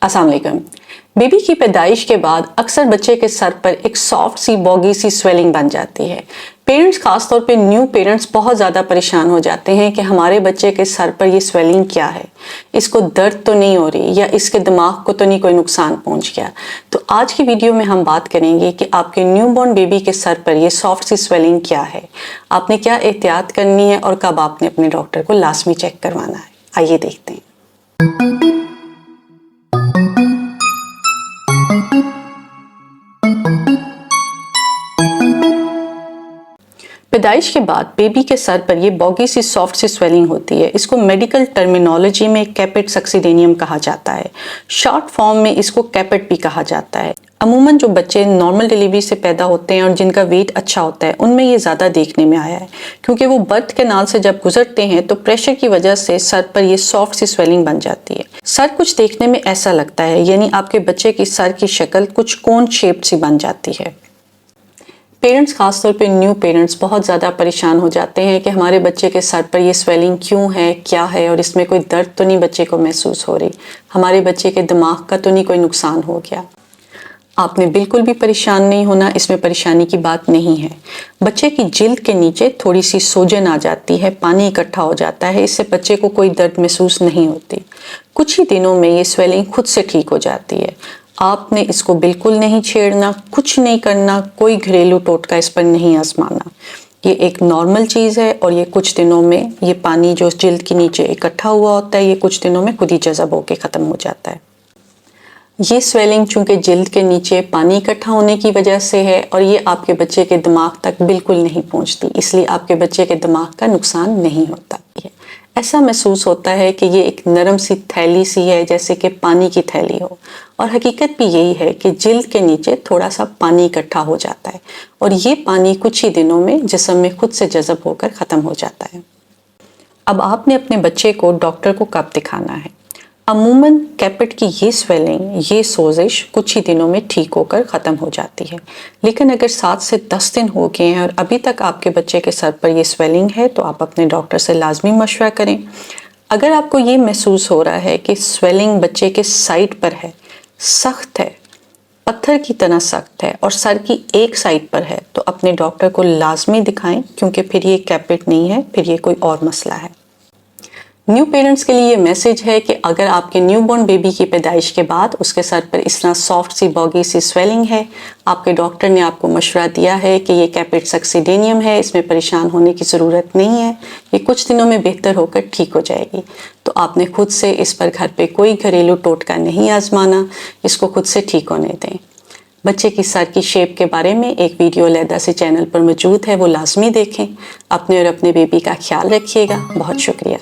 अस्सलाम वालेकुम। बेबी की पैदाइश के बाद अक्सर बच्चे के सर पर एक सॉफ्ट सी बॉगी सी स्वेलिंग बन जाती है। पेरेंट्स, खासतौर पे न्यू पेरेंट्स, बहुत ज़्यादा परेशान हो जाते हैं कि हमारे बच्चे के सर पर ये स्वेलिंग क्या है, इसको दर्द तो नहीं हो रही या इसके दिमाग को तो नहीं कोई नुकसान पहुंच गया। तो आज की वीडियो में हम बात करेंगे कि आपके न्यूबॉर्न बेबी के सर पर ये सॉफ्ट सी स्वेलिंग क्या है, आपने क्या एहतियात करनी है और कब आपने अपने डॉक्टर को लाजमी चेक करवाना है। आइए देखते हैं। पैदाइश के बाद बेबी के सर पर ये बॉगी सी सॉफ्ट सी स्वेलिंग होती है। इसको मेडिकल टर्मिनोलॉजी में कैपेट सक्सीडेनियम कहा जाता है। शॉर्ट फॉर्म में इसको कैपेट भी कहा जाता है। अमूमन जो बच्चे नॉर्मल डिलीवरी से पैदा होते हैं और जिनका वेट अच्छा होता है उनमें ये ज़्यादा देखने में आया है, क्योंकि वो बर्थ कैनाल से जब गुजरते हैं तो प्रेशर की वजह से सर पर ये सॉफ्ट सी स्वेलिंग बन जाती है। सर कुछ देखने में ऐसा लगता है, यानी आपके बच्चे की सर की शक्ल कुछ कोन शेप सी बन जाती है। पेरेंट्स, खासतौर पे न्यू पेरेंट्स, बहुत ज़्यादा परेशान हो जाते हैं कि हमारे बच्चे के सर पर ये स्वेलिंग क्यों है, क्या है, और इसमें कोई दर्द तो नहीं बच्चे को महसूस हो रही, हमारे बच्चे के दिमाग का तो नहीं कोई नुकसान हो गया। आपने बिल्कुल भी परेशान नहीं होना, इसमें परेशानी की बात नहीं है। बच्चे की जिल्द के नीचे थोड़ी सी सूजन आ जाती है, पानी इकट्ठा हो जाता है, इससे बच्चे को कोई दर्द महसूस नहीं होती। कुछ ही दिनों में ये स्वेलिंग खुद से ठीक हो जाती है। आपने इसको बिल्कुल नहीं छेड़ना, कुछ नहीं करना, कोई घरेलू टोटका इस पर नहीं आजमाना। ये एक नॉर्मल चीज़ है और ये कुछ दिनों में ये पानी जो जिल्द के नीचे इकट्ठा हुआ होता है ये कुछ दिनों में खुद ही जज़ब होके ख़त्म हो जाता है। ये स्वेलिंग चूंकि जिल्द के नीचे पानी इकट्ठा होने की वजह से है और ये आपके बच्चे के दिमाग तक बिल्कुल नहीं पहुंचती, इसलिए आपके बच्चे के दिमाग का नुकसान नहीं होता है। ऐसा महसूस होता है कि ये एक नरम सी थैली सी है, जैसे कि पानी की थैली हो, और हकीकत भी यही है कि जिल्द के नीचे थोड़ा सा पानी इकट्ठा हो जाता है और ये पानी कुछ ही दिनों में जिस्म में खुद से जज़ब होकर ख़त्म हो जाता है। अब आपने अपने बच्चे को डॉक्टर को कब दिखाना है? अमूमन कैपेट की ये स्वेलिंग, ये सोजिश कुछ ही दिनों में ठीक होकर ख़त्म हो जाती है, लेकिन अगर 7 से 10 दिन हो गए हैं और अभी तक आपके बच्चे के सर पर ये स्वेलिंग है तो आप अपने डॉक्टर से लाजमी मशवरा करें। अगर आपको ये महसूस हो रहा है कि स्वेलिंग बच्चे के साइड पर है, सख्त है, पत्थर की तरह सख्त है और सर की एक साइड पर है, तो अपने डॉक्टर को लाजमी दिखाएं, क्योंकि फिर ये कैपेट नहीं है, फिर ये कोई और मसला है। न्यू पेरेंट्स के लिए ये मैसेज है कि अगर आपके न्यूबॉर्न बेबी की पैदाइश के बाद उसके सर पर इस तरह सॉफ्ट सी बॉगी सी स्वेलिंग है, आपके डॉक्टर ने आपको मशवरा दिया है कि ये कैपेट सक्सीडेनियम है, इसमें परेशान होने की ज़रूरत नहीं है, ये कुछ दिनों में बेहतर होकर ठीक हो जाएगी, तो आपने खुद से इस पर घर पे कोई घरेलू टोटका नहीं आजमाना, इसको खुद से ठीक होने दें। बच्चे की सर की शेप के बारे में एक वीडियो अलहदा से चैनल पर मौजूद है, वो लाजमी देखें। अपने और अपने बेबी का ख्याल रखिएगा। बहुत शुक्रिया।